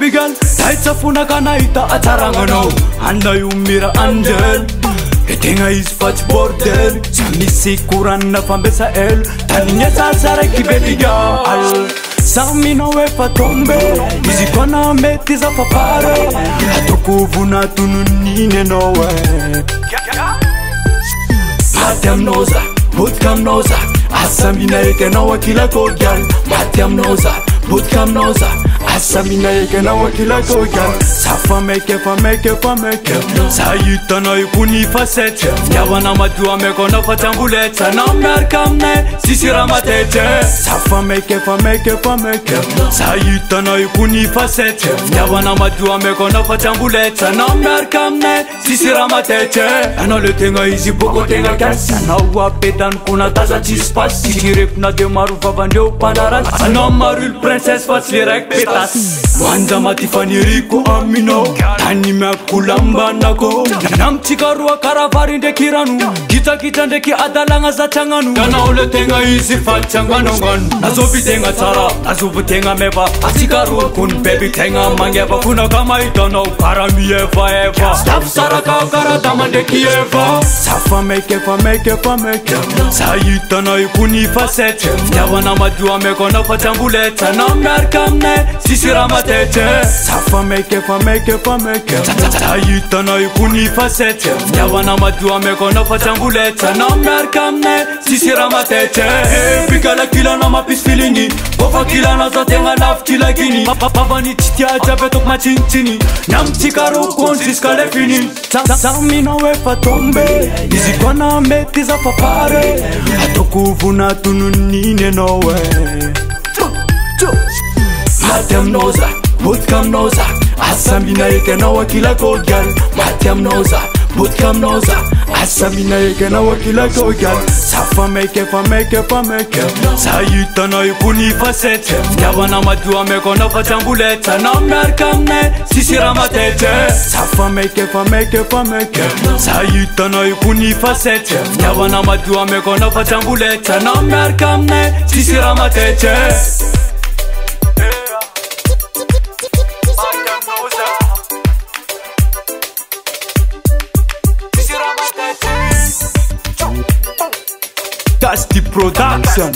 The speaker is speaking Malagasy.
baby girl taitsafuna kana hita atsaranganao anay umira andel etegna izy fa tsy bordel tsy misy koranina fambesa elo taninya tsaraiky baby girl saminao efa tombe izy kona mety zafapare ataoko vonatononiny anao maty aminao za botika aminao za asa mina eky anao akilako gyal maty aminao za botika aminao za asa mina eky anao akilako gyal safa meke sa hitanao kony fasety fiavana madio ameko anao fa tsamboletsa anao miaraka aminay sisy raha matete safa meke sa hitanao kony fasety fiavana madio ameko anao fa tsamboletsa anao miaraka aminay sisy raha matete anao le tegna izy boko tegna kasy anao apetany kona taza tsisy pasy sirepina de maro vavandreo mpanaratsy anao marule princesse fa tsy le raiky petasy manja maty faniriko aminao tany miakolambanako namitsika roa karavary ndraiky rano kitrakitra ndraiky adalagna zatsagnano anao le tegna izy fa tsanganongano nazovy tegna tsara nazovy tegna meva atsika roa kony baby tegna magneva fonaka mahitanao kara mievaeva stafy sarakao kara dama ndraiky eva safa meke sa hitanao kony fasety fiavana madio ameko anao fa tsamboletsa anao miaraka aminay sisy raha matete safa meke sa hitanao kony fasety fiavana madio ameko anao fa tsamboletsa anao miaraka aminay sisy raha matete pikalakilana mampisy filiny kofa kilana za tegna lavitry lakiny pavany tsy tia jiaby ataoko matsinitsiny namitsika rokony jusqu'à le fini saminao efa tombe izy kona mety zafapare ataoko vonatononiny anao maty aminao za botika aminao za asa mina eky anao akilako gyal maty aminao za botika aminao za asa mina eky anao akilako gyal safa meke sa hitanao kony fasety fiavana madio ameko anao fa tsamboletsa anao miaraka aminay sisy raha matete safa meke sa hitanao kony fasety fiavana madio ameko anao fa tsamboletsa anao miaraka aminay sisy raha matete Dusty Production.